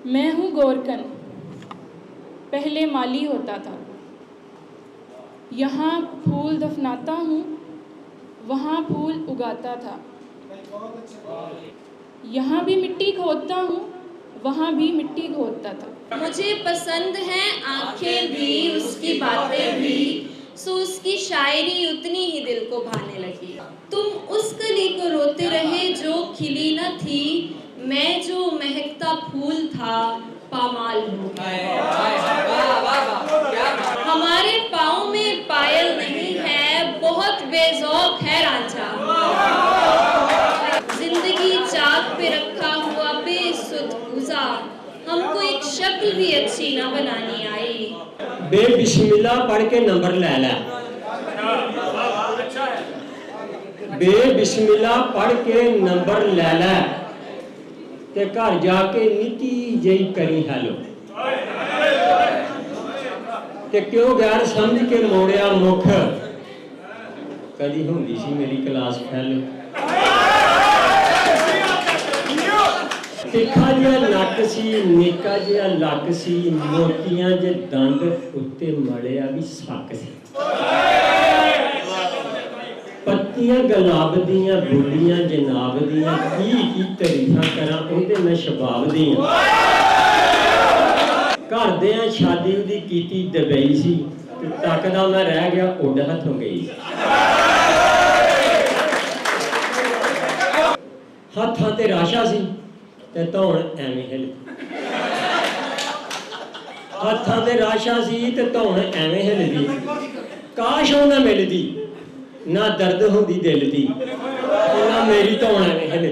मैं हूँ गोरकन, पहले माली होता था। यहाँ फूल दफनाता हूँ, वहाँ फूल उगाता था। यहाँ भी मिट्टी खोदता हूँ, वहाँ भी मिट्टी खोदता था। मुझे पसंद हैं आंखें भी, उसकी बातें भी, सो उसकी शायरी उतनी ही दिल को भाने लगी। तुम उस कली को रोते रहे जो खिली न थी, मैं जो महकता फूल था पामाल हो गया। हमारे पाँव में पायल नहीं है, बहुत बेज़ौक है रांझा। जिंदगी चाक पे रखा हुआ बेसुध गुज़ा, हमको एक शक्ल भी अच्छी ना बनानी आई। बेबिस्मिल्लाह पढ़ के नंबर ले ला। बेबिस्मिल्लाह पढ़ के नंबर ले ला ते घर जाके निकी जही करी हेलो ते क्यों गैर समझ के मोड़िया मुख, कदी होंदी सी मेरी क्लास फेलो। तिखा जिहा नक सी, निक्का जिहा लक सी, मोतियां जे दंद उत्ते मड़िया भी सक सी। पत्तियां गुलाब दियां, बुढ़ियां जनाब दियां, की तरीफां करा उहदे मैं शबाब दियां। घर दियां शादी उहदी कीती दबई सी, तकदा मैं रह गया उड हथों गई। हत्थां ते राशा सी ते धौण एवें हिलदी। हत्थां ते राशा सी ते धौण एवें हिलदी। काश ਉਹ ना मिलदी, ना दर्द होंदी दिल दी, ना मेरी धौण एवें हिलदी।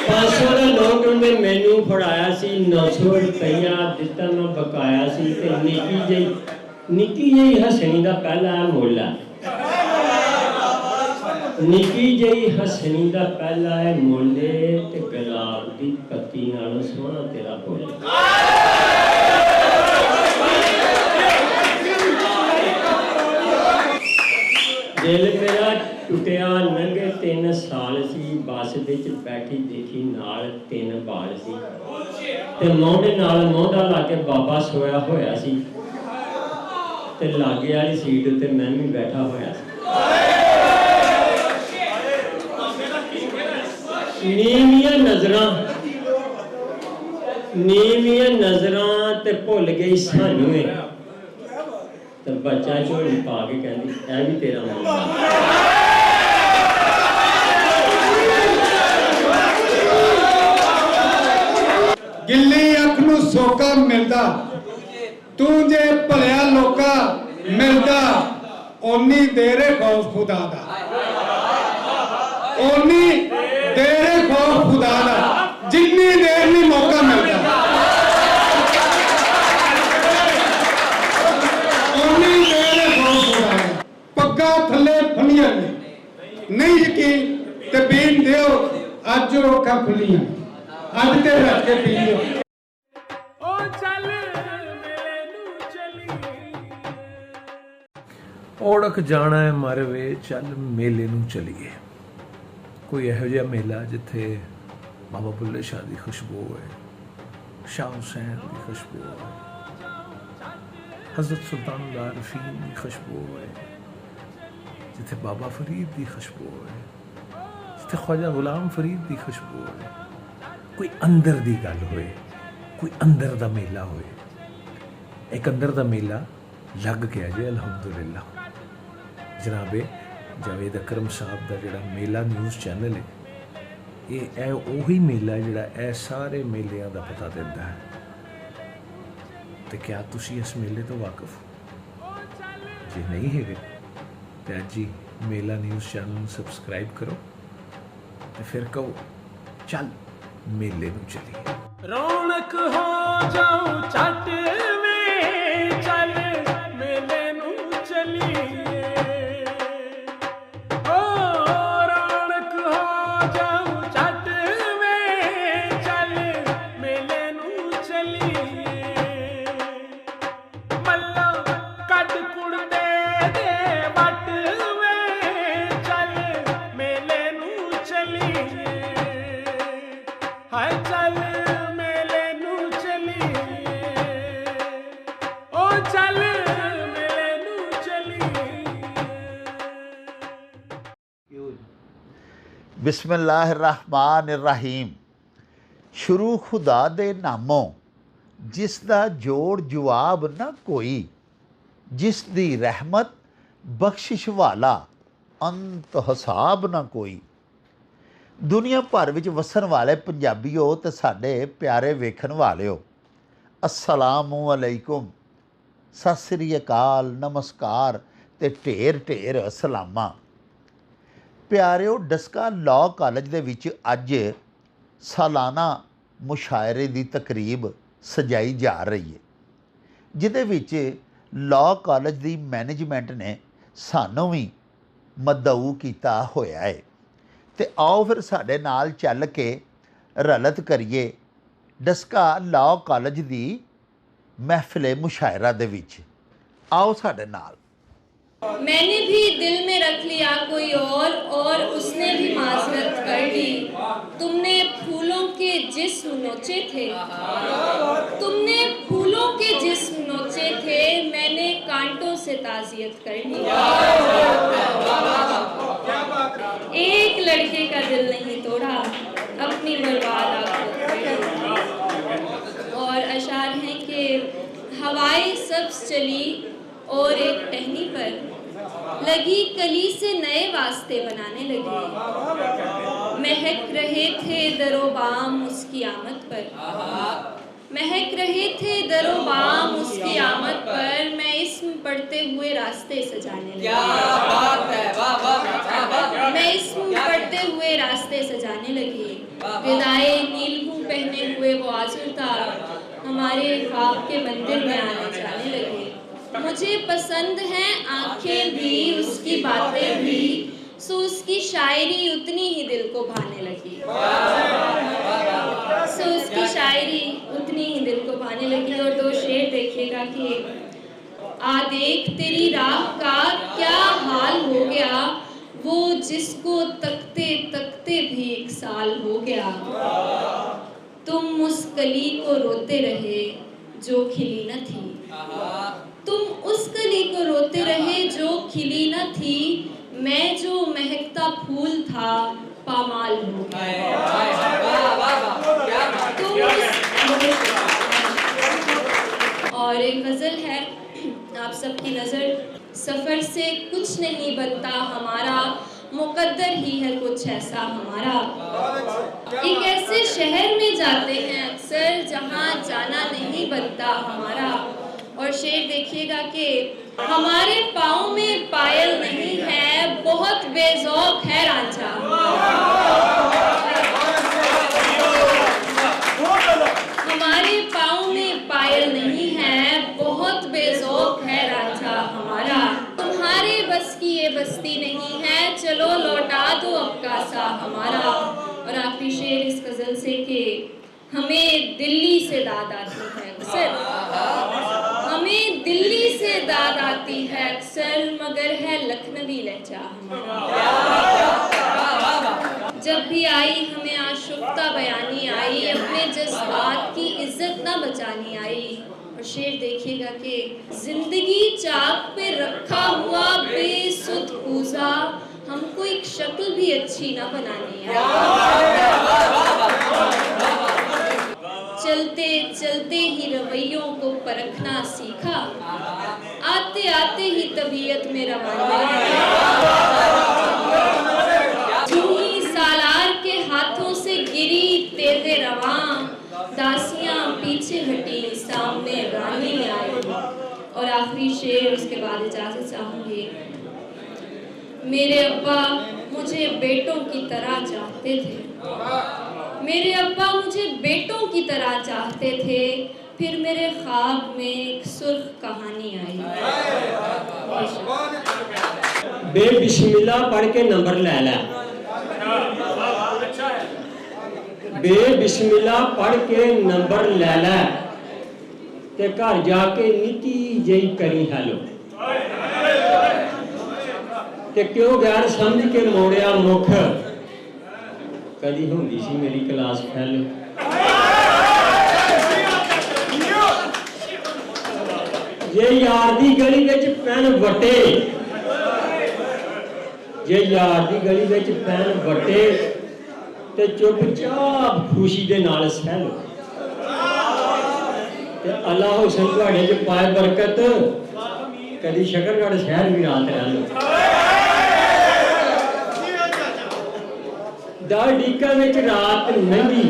500 ਦਾ ਨੋਟ ਉਹਨੇ ਮੈਨੂੰ ਫੜਾਇਆ ਸੀ, 900 ਰੁਪਈਆ ਦਿੱਤਾ ਮੈਂ ਬਕਾਇਆ ਸੀ ਤੇ ਨਿੱਕੀ ਜਿਹੀ ਹਸਣੀ ਦਾ ਪਹਿਲਾ ਮੁੱਲ ਹੈ। निकी जही हसनी दा पहला है मोले ते गुलाब दी पत्ती नालों सोहना तेरा बोल। दिल मेरा टुटिया नंगे 3 साल सी, बस विच बैठी देखी नाल 3 बाल सी ते मोहडे नाल मोहडा ला के बाबा सोया होया सी ते लागे वाली सीट उत्ते मैं भी बैठा होया सी। नीवियां नजरां ते भुल गई सानू ते बच्चा झोली पा के कहंदी ऐ भी तेरा मुंडा। गिल्ली अख नूं सोका मिलदा, तू जे भलिया लोका मिलदा, ओनी देरे खौफ खुदा दा, ओनी देरे खौफ खुदा दा, जिन्नी देर नहीं मौका मिलता ओनी देरे खौफ खुदा दा। पग्गा थले फलियां नहीं यकीन ते बीन दियो, अज रोका खुलियां, अज ते रख के पी लियो। ओढ़क जाना है मर वे, चल मेले नूं चलीए। कोई इहो जिहा मेला जिथे बाबा बुल्ले शाह की खुशबू है, शाह हुसैन की खुशबू है, हजरत सुल्तान आरफीन की खुशबू है, जिथे बाबा फरीद की खुशबू है, जिथे ख्वाजा गुलाम फरीद की खुशबू है। कोई अंदर की गल होए, कोई अंदर का मेला होए। एक अंदर का मेला लग गया जी अलहमदुलिल्लाह। जनाबे जावेद अकरम साहब का जोड़ा मेला न्यूज़ चैनल है, ये उही मेला जोड़ा ए सारे मेलियां का पता देता है। तो क्या तुसी इस मेले तो वाकफ हो? जे नहीं है तो अज ही मेला न्यूज़ चैनल सबसक्राइब करो तो फिर कहो चल मेले नूं चलीए। रौनक हो जाऊं चट में, चल मेले नूं चलीए। चलिए बिस्मिल्लाहिर्रहमानिर्रहीम। शुरू खुदा दे नामों, जिस दा जोड़ जवाब न कोई, जिस दी रहमत बख्शिश वाला, अंत हिसाब न कोई। दुनिया भर विच वसन वाले पंजाबीओ ते साडे प्यारे वेखण वालिओ, अस्सलामु अलैकुम, सत श्री अकाल, नमस्कार ते ढेर ढेर सलामा। प्यारिओ, डस्का लॉ कालेज दे विच अज सालाना मुशायरे दी तकरीब सजाई जा रही है, जिहदे विच लॉ कालेज दी मैनेजमेंट ने सानू भी मदऊ कीता होया है। ते आओ फिर साडे नाल चल के रलत करिए डस्का लॉ कालेज दी महफिले मुशायरा दे विच। आओ साडे नाल। मैंने भी दिल में रख लिया कोई और उसने भी माजरत कर ली। तुमने फूलों के जिस्म नोचे थे, तुमने फूलों के जिस्म नोचे थे, मैंने कांटों से ताज़ियत कर ली। एक लड़के का दिल नहीं तोड़ा, अपनी बर्बाद आंखों। और अशार हैं कि हवाएं सब्ज चली और एक टहनी पर लगी कली से नए वास्ते बनाने लगी। महक रहे थे दरोबाम उसकी आमद पर, महक रहे थे दरोबाम उसकी आमद पर, मैं इस्म पढ़ते हुए रास्ते सजाने लगी। मैं इस्म पढ़ते हुए रास्ते सजाने लगी। विदाए नीलगूं पहने हुए वो आज़ुर था, हमारे ख्वाब के मंदिर में आने जाने लगे। मुझे पसंद हैं आंखें भी, उसकी बातें भी, सो उसकी शायरी उतनी ही दिल को भाने लगी। सो उसकी शायरी उतनी ही दिल को भाने लगी। और दो शेर देखिएगा कि आ देख तेरी राह का क्या हाल हो गया, वो जिसको तकते तकते भी एक साल हो गया। तुम उस कली को रोते रहे जो खिली न थी, तुम उस कली को रोते रहे जो खिली न थी, मैं जो महकता फूल था पामाल हो गया। और एक गजल है आप सबकी नजर। सफर से कुछ नहीं बनता हमारा, मुकद्दर ही है कुछ ऐसा हमारा। एक ऐसे शहर में जाते हैं अक्सर जहाँ जाना नहीं बनता हमारा। और शेर देखिएगा कि हमारे पाँव में पायल नहीं है, बहुत बेज़ौक है रांझा। हमारे पाँव में पायल नहीं है, बहुत बेज़ौक है रांझा हमारा। तुम्हारे बस की ये बस्ती नहीं है, चलो लौटा दो अबका सा हमारा। और आखिरी शेर इस गजल से कि हमें दिल्ली से दाद आती है अक्सर, हमें दिल्ली से दाद आती है अक्सर, मगर है लखनवी लहजा हमारा। जब भी आई हमें आशुफ्ता बयानी आई, अपने जज्बात की इज्जत ना बचानी आई। और शेर देखिएगा कि जिंदगी चाक पे रखा हुआ बेसुध पूजा, हमको एक शक्ल भी अच्छी ना बनानी आई। चलते चलते ही रवैयों को परखना सीखा, आते आते ही तबीयत में रवाना। जूही सालार के हाथों से गिरी तेज़े रवां, दासियां पीछे हटी सामने रानी आई। और आखिरी शेर उसके बाद इजाजत चाहूंगी। मेरे अब्बा मुझे बेटों की तरह चाहते थे, मेरे अब्बा मुझे बेटों की तरह चाहते थे, फिर मेरे ख्वाब में एक सुर्ख कहानी आई। बे बिस्मिल्लाह पढ़ के नंबर ले ला, बे बिस्मिल्लाह पढ़ के नंबर ले ला, ते घर जाके निकी जई करी हेलो। ते क्यों गैर समझ के मोड़िया मुख, कदी होंदी सी मेरी क्लास फेलो। जे यार दी गली विच पैन वटे, जे यार दी गली विच पैन वटे, ਤੇ ਚੁੱਪਚਾਪ ਖੁਸ਼ੀ ਦੇ ਨਾਲ ਸਹਿ ਲਓ ਤੇ ਅੱਲਾ ਹੁਸਨ ਤੁਹਾਡੇ 'ਚ ਪਾਏ ਬਰਕਤ। ਕਦੀ ਸ਼ਕਰਗੜ੍ਹ ਸ਼ਹਿਰ ਵੀ ਰਾਤ ਰਹਿ ਲਓ। ਡਾਲ ਡੀਕਾ ਵਿੱਚ ਰਾਤ ਲੰਘੀ,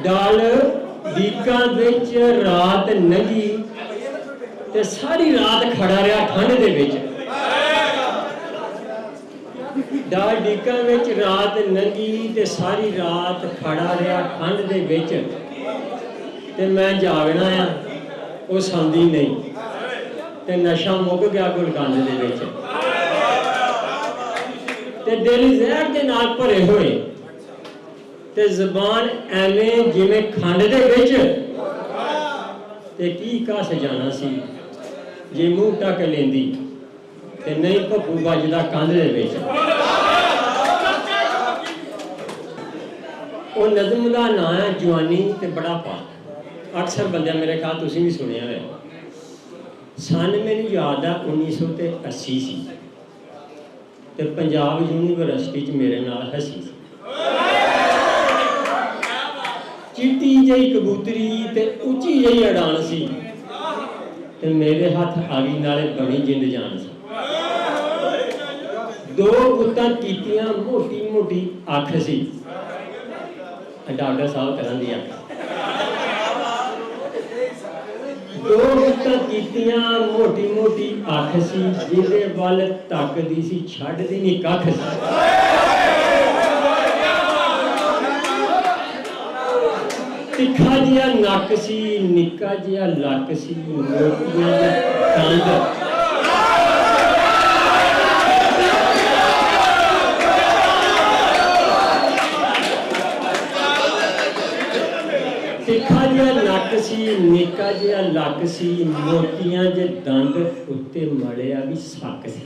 ਡਾਲ ਡੀਕਾ ਵਿੱਚ ਰਾਤ ਲੰਘੀ ਤੇ ਸਾਰੀ ਰਾਤ ਖੜਾ ਰਿਹਾ ਠੰਡ ਦੇ ਵਿੱਚ। ਡਾਲ ਡੀਕਾ ਵਿੱਚ ਰਾਤ ਲੰਘੀ ਤੇ ਸਾਰੀ ਰਾਤ ਖੜਾ ਰਿਹਾ ਠੰਡ ਦੇ ਵਿੱਚ ਤੇ ਮੈਂ ਜਾਗਣਾ ਆ, ਉਹ ਸੌਂਦੀ ਨਹੀਂ ਤੇ ਨਸ਼ਾ ਮੁੱਕ ਗਿਆ ਗੁਲਕੰਦ ਦੇ ਵਿੱਚ ਤੇ ਦਿਲ ਜ਼ਹਿਰ ਦੇ ਨਾਲ ਭਰੇ ਹੋਏ ਤੇ ਜ਼ਬਾਨ ਐਵੇਂ ਜਿਵੇਂ ਖੰਡ ਦੇ ਵਿੱਚ ਤੇ ਕੀ ਘਸ ਜਾਣਾ ਸੀ ਜੇ ਮੂੰਹ ਟੱਕ ਲੈਂਦੀ ਤੇ ਨਹੀਂ ਭੱਬੂ ਵੱਜਦਾ ਕੰਧ ਦੇ ਵਿੱਚ। ਉਹ ਨਜ਼ਮ ਦਾ ਨਾਂ ਹੈ ਜਵਾਨੀ ਤੇ ਬੁਢਾਪਾ। ਅਕਸਰ ਬੰਦਿਆਂ ਮੇਰੇ ਖਿਆਲ ਤੁਸੀਂ ਵੀ ਸੁਣਿਆ ਹੋਇਆ। ਸਨ ਮੈਨੂੰ ਯਾਦ ਆ 1980 ਸੀ ਤੇ ਪੰਜਾਬ ਯੂਨੀਵਰਸਿਟੀ 'ਚ ਮੇਰੇ ਨਾਲ ਹੱਸੀ ਸੀ। ਚਿੱਟੀ ਜਿਹੀ ਕਬੂਤਰੀ ਤੇ ਉੱਚੀ ਜਿਹੀ ਅਡਾਨ ਸੀ ਤੇ ਮੇਰੇ ਹੱਥ ਆ ਗਈ ਨਾਲੇ ਬਣੀ ਜਿੰਦ ਜਾਨ ਸੀ। ਦੋ ਗੁੱਤਾਂ ਕੀਤੀਆਂ ਮੋਟੀ ਮੋਟੀ ਅੱਖ ਸੀ, ਡਾਕਟਰ ਸਾਹਿਬ ਕਰਨ ਦੀ ਅੱਖ। ਦੋ ਗੁੱਤਾਂ ਕੀਤੀਆਂ ਮੋਟੀ ਮੋਟੀ ਅੱਖ ਸੀ, ਜਿਹਦੇ ਵੱਲ ਤੱਕਦੀ ਸੀ ਛੱਡਦੀ ਨਹੀਂ ਕੱਖ ਸੀ। ਤਿੱਖਾ ਜਿਹਾ ਨੱਕ ਸੀ, ਨਿੱਕਾ ਜਿਹਾ ਲੱਕ ਸੀ, ਮੋਟੀਆਂ ਦੇ ਦੰਦ। ਤਿੱਖਾ ਜਿਹਾ ਨੱਕ ਸੀ, ਨਿੱਕਾ ਜਿਹਾ ਲੱਕ ਸੀ, ਮੋਟੀਆਂ ਦੇ ਦੰਦ, ਉੱਤੇ ਮੜਿਆ ਵੀ ਸੱਕ ਸੀ।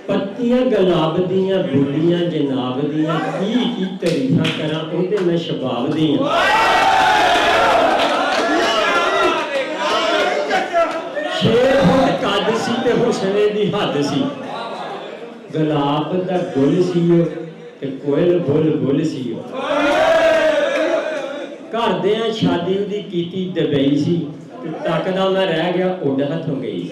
ਪੱਤੀਆਂ ਗੁਲਾਬ ਦੀਆਂ, ਬੋਲੀਆਂ ਜਨਾਬ ਦੀਆਂ, ਕੀ ਤਾਰੀਫਾਂ ਕਰਾਂ ਉਹਦੇ ਮੈਂ ਸ਼ਬਾਬ ਦੀਆਂ। 6 ਫੁੱਟ ਕੱਦ ਸੀ ਤੇ ਹੁਸਨੇ ਦੀ ਹੱਦ ਸੀ। ਗੁਲਾਬ ਦਾ ਗੁੱਲ ਸੀ ਉਹ ਤੇ ਕੋਇਲ ਬੁੱਲ ਸੀ ਉਹ। ਘਰਦਿਆਂ ਸ਼ਾਦੀ ਉਹਦੀ ਕੀਤੀ ਦਬਈ ਸੀ ਤੇ ਤੱਕਦਾ ਮੈਂ ਰਹਿ ਗਿਆ ਉੱਡ ਹੱਥੋਂ ਗਈ।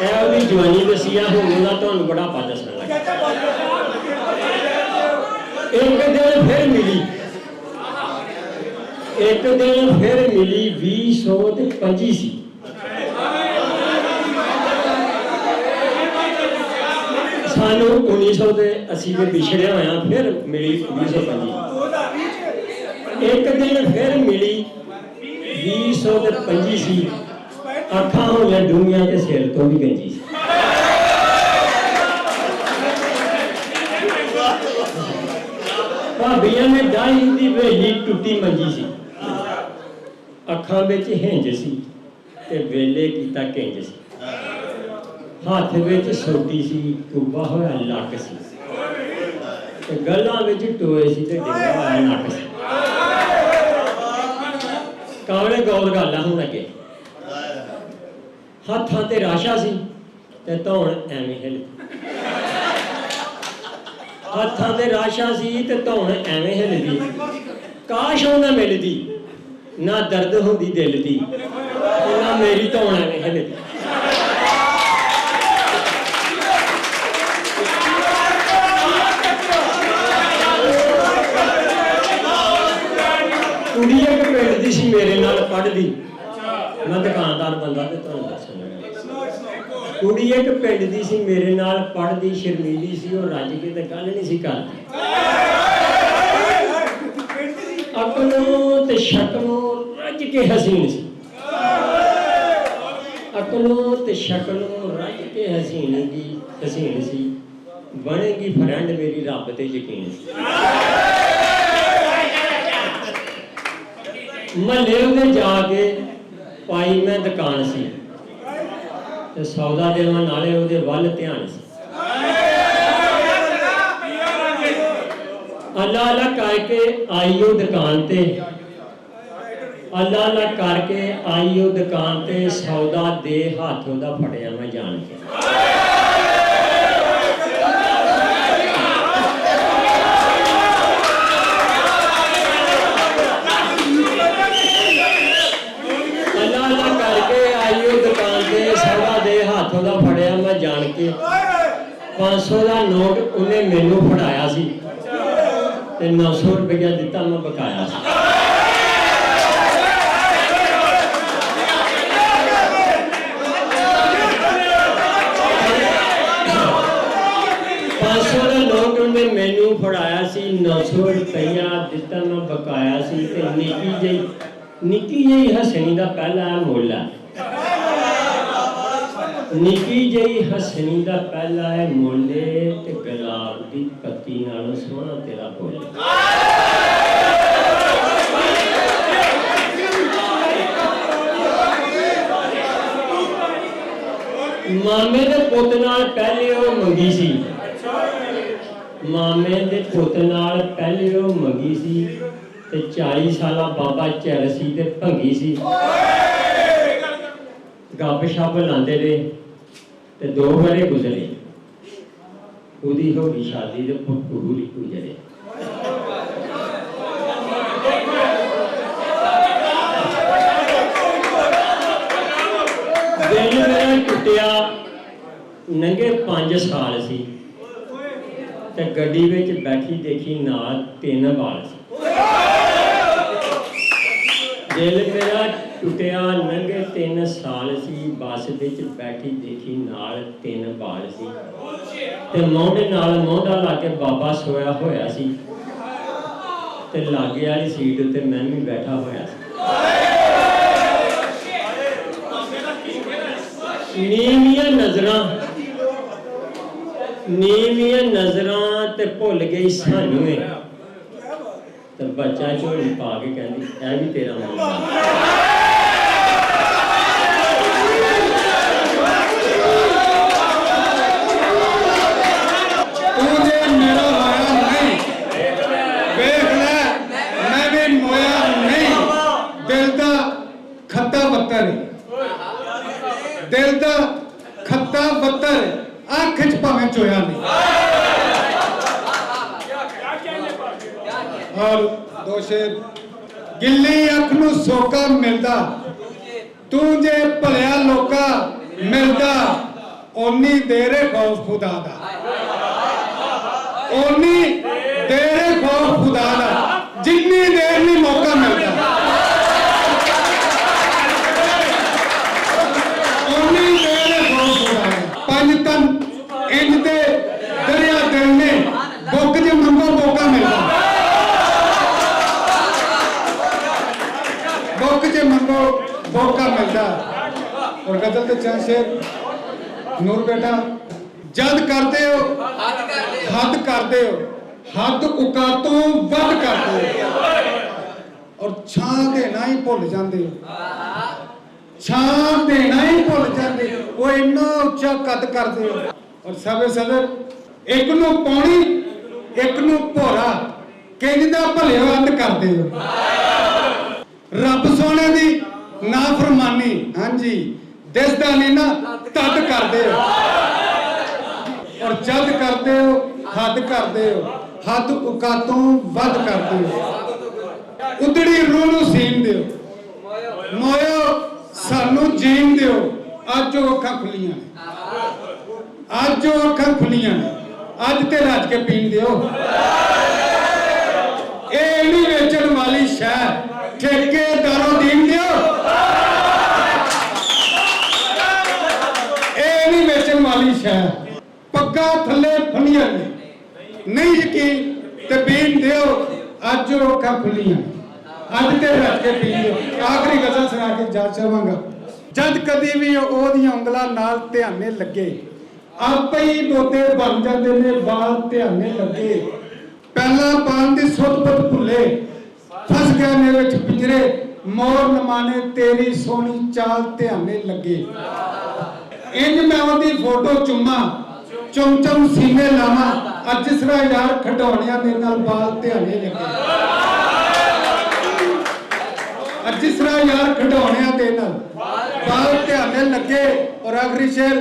ਇਹ ਉਹਦੀ ਜਵਾਨੀ ਦੱਸੀ ਆ, ਹੁਣ ਉਹਦਾ ਤੁਹਾਨੂੰ ਬੁਢਾਪਾ ਦੱਸਣ ਲੱਗਾ। ਇੱਕ ਦਿਨ ਫਿਰ ਮਿਲੀ, ਇੱਕ ਦਿਨ ਫਿਰ ਮਿਲੀ 2025 ਸੀ। ਸਾਨੂੰ 1980 ਦੇ ਵਿਛੜਿਆ ਹੋਇਆ ਫਿਰ ਮਿਲੀ 2025। ਇੱਕ ਦਿਨ ਫਿਰ ਮਿਲੀ 2025 ਸੀ। ਅੱਖਾਂ ਹੋਈਆਂ ਡੂੰਘੀਆਂ ਤੇ ਸਿਰ ਤੋਂ ਵੀ ਗੰਜੀ ਸੀ। ਭਾਬੀਆਂ ਨੇ ਡਾਈ ਦੀ ਵੇਲੀ ਟੁੱਟੀ ਮੰਜੀ ਸੀ। ਅੱਖਾਂ ਵਿੱਚ ਹਿੰਜ ਸੀ ਤੇ ਵੇਲੇ ਕੀਤਾ ਕਿੰਜ ਸੀ। ਹੱਥ ਵਿੱਚ ਸੋਟੀ ਸੀ, ਟੁੱਬਾ ਹੋਇਆ ਲੱਕ ਸੀ ਤੇ ਗੱਲਾਂ ਵਿੱਚ ਟੋਏ ਸੀ ਤੇ ਡਿੱਗਾ ਹੋਇਆ ਨੱਕ ਸੀ। ਕਾਵਲੇ ਗੌਰ ਗੱਲ ਆ ਹੁਣ ਅੱਗੇ। ਹੱਥਾਂ ਤੇ ਰਾਸ਼ਾ ਸੀ ਤੇ ਧੌਣ ਐਵੇਂ ਹਿੱਲਦੀ। ਹੱਥਾਂ ਤੇ ਰਾਸ਼ਾ ਸੀ ਤੇ ਧੌਣ ਐਵੇਂ ਹਿੱਲਦੀ। ਕਾਸ਼ ਉਹ ਨਾ ਮਿਲਦੀ, ਨਾ ਦਰਦ ਹੁੰਦੀ ਦਿਲ ਦੀ, ਨਾ ਮੇਰੀ ਧੌਣ ਐਵੇਂ ਹਿੱਲਦੀ। ਕੁੜੀ ਇੱਕ ਪਿੰਡ ਦੀ ਸੀ ਮੇਰੇ ਨਾਲ ਪੜ੍ਹਦੀ। ਮੈਂ ਦੁਕਾਨਦਾਰ ਬੰਦਾ ਤੇ ਤੁਹਾਨੂੰ ਦੱਸਣਾ। ਕੁੜੀ ਇੱਕ ਪਿੰਡ ਦੀ ਸੀ ਮੇਰੇ ਨਾਲ ਪੜ੍ਹਦੀ, ਸ਼ਰਮੀਲੀ ਸੀ, ਉਹ ਰੱਜ ਕੇ ਤੇ ਗੱਲ ਨਹੀਂ ਸੀ ਕਰਦੀ। ਅਕਲੋਂ ਤੇ ਸ਼ਕਲੋਂ ਰੱਜ ਕੇ ਹਸੀਨ ਸੀ। ਅਕਲੋਂ ਤੇ ਸ਼ਕਲੋਂ ਰੱਜ ਕੇ ਹਸੀਨ ਸੀ। ਬਣੇਗੀ ਫਰੈਂਡ ਮੇਰੀ, ਰੱਬ ਤੇ ਯਕੀਨ ਸੀ। ਮਹੱਲੇ ਉਹਦੇ ਜਾ ਕੇ ਪਾਈ ਮੈਂ ਦੁਕਾਨ ਸੀ ਤੇ ਸੌਦਾ ਦੇਵਾਂ ਨਾਲੇ ਉਹਦੇ ਵੱਲ ਧਿਆਨ ਸੀ। ਅੱਲਾ ਅੱਲਾ ਕਰਕੇ ਆਈ ਉਹ ਦੁਕਾਨ ਤੇ ਅੱਲਾ ਅੱਲਾ ਕਰਕੇ ਆਈ ਉਹ ਦੁਕਾਨ ਤੇ ਸੌਦਾ ਦੇ ਹੱਥ ਉਹਦਾ ਫੜਿਆ ਮੈਂ ਜਾਣ ਕੇ। ਅੱਲਾ ਅੱਲਾ ਕਰਕੇ ਆਈ ਉਹ ਦੁਕਾਨ ਤੇ ਸੌਦਾ ਦੇ ਹੱਥ ਉਹਦਾ ਫੜਿਆ ਮੈਂ ਜਾਣ ਕੇ। 500 ਦਾ ਨੋਟ ਉਹਨੇ ਮੈਨੂੰ ਫੜਾਇਆ ਸੀ ਤੇ 900 ਰੁਪਇਆ ਦਿੱਤਾ, ਮੈਂ ਬਕਾਇਆ ਸੀ। ਮੈਨੂੰ ਫੜਾਇਆ ਸੀ, 900 ਰੁਪਇਆ ਦਿੱਤਾ, ਮੈਂ ਬਕਾਇਆ ਸੀ। ਤੇ ਨਿੱਕੀ ਜਿਹੀ ਹਸਣੀ ਦਾ ਪਹਿਲਾ ਮੁੱਲ ਹੈ, ਨਿੱਕੀ ਜਿਹੀ ਹਸਣੀ ਦਾ ਪਹਿਲਾ ਹੈ ਮੁੱਲ ਤੇ ਗੁਲਾਬ ਦੀ ਪੱਤੀ ਨਾਲੋਂ ਸੋਹਣਾ ਤੇਰਾ ਬੋਲ। ਮਾਮੇ ਦੇ ਪੁੱਤ ਨਾਲ ਪਹਿਲੇ ਉਹ ਮੰਗੀ ਸੀ, ਮਾਮੇ ਦੇ ਪੁੱਤ ਨਾਲ ਪਹਿਲੇ ਉਹ ਮੰਗੀ ਸੀ ਤੇ 40 ਸਾਲਾ ਬਾਬਾ ਚੈਲ ਸੀ ਤੇ ਭੰਗੀ ਸੀ। ਗੱਪ ਸ਼ੱਪ ਲਾਉਂਦੇ ਰਹੇ ਤੇ 2 ਵਰੇ ਗੁਜ਼ਰੇ। ਉਹਦੀ ਹੋ ਗਈ ਸ਼ਾਦੀ ਤੇ ਪੁੱਤੂ ਹੀ ਗੁਜ਼ਰੇ। ਦਿਲ ਮੇਰਾ ਟੁੱਟਿਆ, ਨੰਗੇ 5 ਸਾਲ ਸੀ ਤੇ ਗੱਡੀ ਵਿੱਚ ਬੈਠੀ ਦੇਖੀ ਨਾਲ 3 ਬਾਲ ਸੀ। ਦਿਲ ਮੇਰਾ ਟੁੱਟਿਆ, ਨੰਗੇ 3 ਸਾਲ ਸੀ, ਬੱਸ ਵਿੱਚ ਬੈਠੀ ਦੇਖੀ ਨਾਲ 3 ਬਾਲ ਸੀ ਤੇ ਮੋਢੇ ਨਾਲ ਮੋਢਾ ਲਾ ਕੇ ਬਾਬਾ ਸੋਇਆ ਹੋਇਆ ਸੀ ਤੇ ਲਾਗੇ ਵਾਲੀ ਸੀਟ ਉੱਤੇ ਮੈਂ ਵੀ ਬੈਠਾ ਹੋਇਆ ਸੀ। ਨੀਵੀਆਂ ਨਜ਼ਰਾਂ ਤੇ ਭੁੱਲ ਗਈ ਸਾਨੂੰ ਤੇ ਬੱਚਾ ਝੋਲੀ ਪਾ ਕੇ ਕਹਿੰਦੀ ਇਹ ਵੀ ਤੇਰਾ ਮੁੰਡਾ। ਤੂੰ ਜੇ ਮੇਰਾ ਹੋਇਆ ਨਹੀਂ, ਵੇਖ ਲੈ ਮੈਂ ਵੀ ਮੋਇਆ ਨਹੀਂ। ਦਿਲ ਦਾ ਖੱਤਾ ਬੱਤਰ, ਦਿਲ ਦਾ ਖੱਤਾ ਬੱਤਰ, ਅੱਖ 'ਚ ਭਾਵੇਂ ਚੋਇਆ ਨਹੀਂ। ਔਰ 2 ਸ਼ੇਰ, ਗਿੱਲੀ ਅੱਖ ਨੂੰ ਸੋਕਾ ਮਿਲਦਾ, ਤੂੰ ਜੇ ਭਲਿਆ ਲੋਕਾ ਮਿਲਦਾ, ਓਨੀ ਦੇਰੇ ਖੌਫ ਖੁਦਾ ਦਾ, ਓਨੀ ਦੇਰੇ ਖੌਫ ਖੁਦਾ ਦਾ, ਜਿੰਨੀ ਦੇਰ ਨਹੀਂ ਮੌਕਾ ਮਿਲਦਾ ਓਨੀ ਦੇਰੇ ਖੌਫ ਖੁਦਾ ਦਾ। 5 ਤਨ ਇੰਜ ਦੇ ਦਰਿਆ ਦਿਲ ਨੇ, ਬੁੱਕ ਜੇ ਮੰਗੋ ਮੌਕਾ ਮਿਲਦਾ, ਬੁੱਕ ਜੇ ਮੰਗੋ ਮੌਕਾ ਮਿਲਦਾ। ਔਰ ਗਜ਼ਲ ਤੇ ਚੰਦ ਸ਼ੇਰ, ਨੂਰ ਬੇਟਾ, ਜਦ ਕਰਦੇ ਹੋ ਹੱਦ ਕਰਦੇ ਹੋ, ਹੱਦ ਔਕਾਤੋਂ ਵੱਧ ਕਰਦੇ ਹੋ ਔਰ ਛਾਂ ਦੇਣਾ ਹੀ ਭੁੱਲ ਜਾਂਦੇ ਹੋ, ਛਾਂ ਦੇਣਾ ਹੀ ਭੁੱਲ ਜਾਂਦੇ ਹੋ। ਉਹ ਇੰਨਾ ਉੱਚਾ ਕੱਦ ਕਰਦੇ ਹੋ ਔਰ ਸਭੇ ਸਦਰ ਇੱਕ ਨੂੰ ਪੌਣੀ ਇੱਕ ਨੂੰ ਭੋਰਾ ਕਹਿੰਦਾ ਭਲੇ ਵੱਧ ਕਰਦੇ ਹੋ। ਰੱਬ ਸੋਹਣੇ ਦੀ ਨਾਫਰਮਾਨੀ, ਹਾਂਜੀ ਦਿਸਦਾ ਨਹੀਂ ਨਾ ਤਦ ਕਰਦੇ ਹੋ ਔਰ ਜਦ ਕਰਦੇ ਹੋ ਹੱਦ ਕਰਦੇ ਹੋ, ਹੱਦ ਔਕਾਤੋਂ ਵੱਧ ਕਰਦੇ ਹੋ। ਉਦੜੀ ਰੂਹ ਨੂੰ ਸੀਨ ਦਿਓ, ਮੋਇਓ ਸਾਨੂੰ ਜੀਣ ਦਿਓ। ਅੱਜ ਉਹ ਅੱਖਾਂ ਖੁੱਲੀਆਂ ਨੇ, ਅੱਜ ਉਹ ਅੱਖਾਂ ਖੁੱਲੀਆਂ ਨੇ, ਅੱਜ ਤੇ ਰੱਜ ਕੇ ਪੀਣ ਦਿਓ। ਇਹ ਨਹੀਂ ਵੇਚਣ ਵਾਲੀ ਸ਼ਹਿ, ਠੇਕੇਦਾਰੋਂ ਦੀਨ ਦਿਓ। ਇਹ ਨਹੀਂ ਵੇਚਣ ਵਾਲੀ ਸ਼ਹਿ, ਪੱਗਾਂ ਥੱਲੇ ਫੰਨੀਆਂ ਨੇ, ਨਹੀਂ ਯਕੀਨ ਤੇ ਬੀਨ ਦਿਓ। ਅੱਜ ਉਹ ਅੱਖਾਂ ਖੁੱਲੀਆਂ, ਅੱਜ ਤੇ ਰੱਜ ਕੇ ਪੀਣ ਦਿਓ। ਆਖਰੀ ਗਜ਼ਲ ਸੁਣਾ ਕੇ ਜਾ ਚਾਹਾਂਗਾ। ਜਦ ਕਦੀ ਵੀ ਉਹਦੀਆਂ ਉਂਗਲਾਂ ਨਾਲ ਧਿਆਨੇ ਲੱਗੇ, ਆਪੇ ਹੀ ਬੋਤੇ ਬਣ ਜਾਂਦੇ ਨੇ ਬਾਲ ਧਿਆਨੇ ਲੱਗੇ। ਪਹਿਲਾਂ ਪਾਣ ਦੀ ਸੁੱਧ-ਬੁੱਧ ਭੁੱਲੇ, ਫਸ ਗਏ ਨੇ ਵਿੱਚ ਪਿੰਜਰੇ, ਮੋਰ ਨਮਾਨੇ ਤੇਰੀ ਸੋਹਣੀ ਚਾਲ ਧਿਆਨੇ ਲੱਗੇ। ਇੰਜ ਮੈਂ ਉਹਦੀ ਫੋਟੋ ਚੁੰਮਾ, ਚੁੰਮ ਚੁੰਮ ਸੀਨੇ ਲਾਵਾਂ, ਅੱਜ ਸਰਾ ਯਾਰ ਖਡੌਣਿਆਂ ਦੇ ਨਾਲ ਬਾਲ ਧਿਆਨੇ ਲੱਗੇ। जिस तरह यार खिडौणियां दे नाल बाल ध्याने लगे। और आखिरी शेर,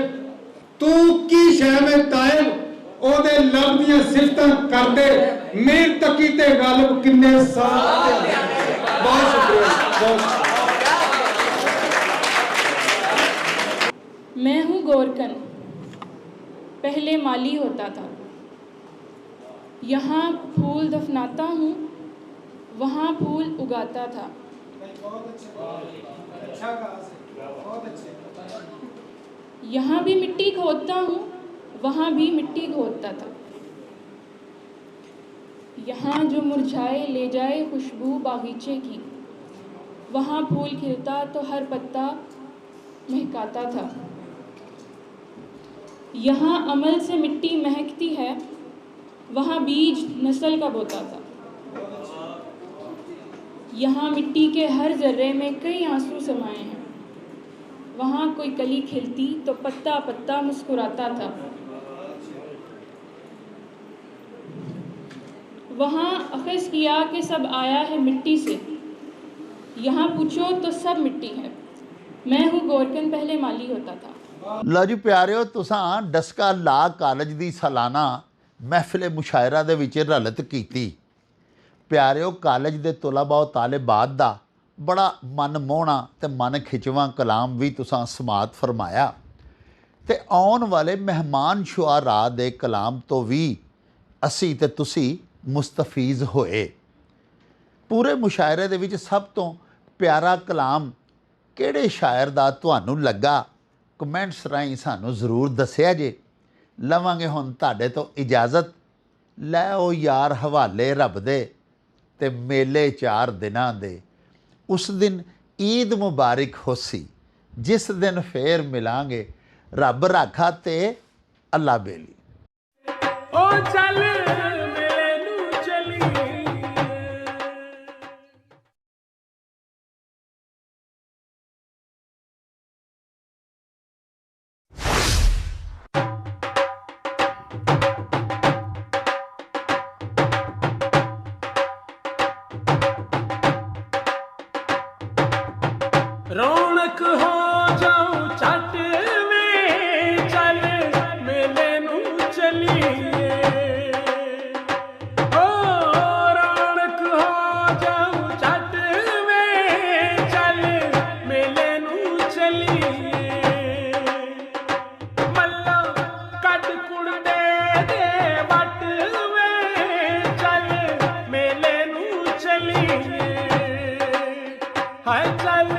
तू की शह में तायब ओदे लब दियां सिफतां करदे मीर तकी ते गालिब किन्ने साल। बहुत शुक्रिया, बहुत। मैं हूँ गोरकन, पहले माली होता था। यहाँ फूल दफनाता हूँ, वहाँ फूल उगाता था। यहाँ भी मिट्टी खोदता हूँ, वहाँ भी मिट्टी खोदता था। यहाँ जो मुरझाए ले जाए खुशबू बागीचे की, वहाँ फूल खिलता तो हर पत्ता महकाता था। यहाँ अमल से मिट्टी महकती है, वहाँ बीज नस्ल का बोता था। यहाँ मिट्टी के हर जर्रे में कई आंसू समाये हैं, वहाँ कोई कली खिलती तो पत्ता पत्ता मुस्कुराता था। वहाँ अखज़ किया कि सब आया है मिट्टी से, यहाँ पूछो तो सब मिट्टी है। मैं हूँ गोरकन, पहले माली होता था। लो जी प्यारिओ, तुसां डस्का ला कॉलेज की सालाना महफिल मुशायरा दे विच रलत कीती। प्यारिओ, कॉलेज के तुलबा तालिबात दा बड़ा मन मोहना ते मन खिचवां कलाम भी तुसां समात फरमाया ते आउण वाले मेहमान शुआरा दे कलाम तो भी असी ते तुसी मुस्तफीज़ होए। पूरे मुशायरे दे विच सब तो प्यारा कलाम किहड़े शायर दा तुहानूं लगा? कमेंट्स राਹੀਂ सानूं ज़रूर दस्सिया जे। लवांगे हुण तुहाडे तो इजाज़त। लैओ यार हवाले रब दे ते मेले 4 दिनां दे। उस दिन ईद मुबारक होसी, जिस दिन फेर मिलांगे। रब राखा ते अल्लाह बेली। ओ चल मेले नू चली। रौनक हो जाऊं छट में, चल मेले नू चलिए। ओ रौनक हो जाऊं छट में, चल मेले नू चलिए। मल्ला कट कुड़ दे वट में, चल मेले नू चलिए। हाय चल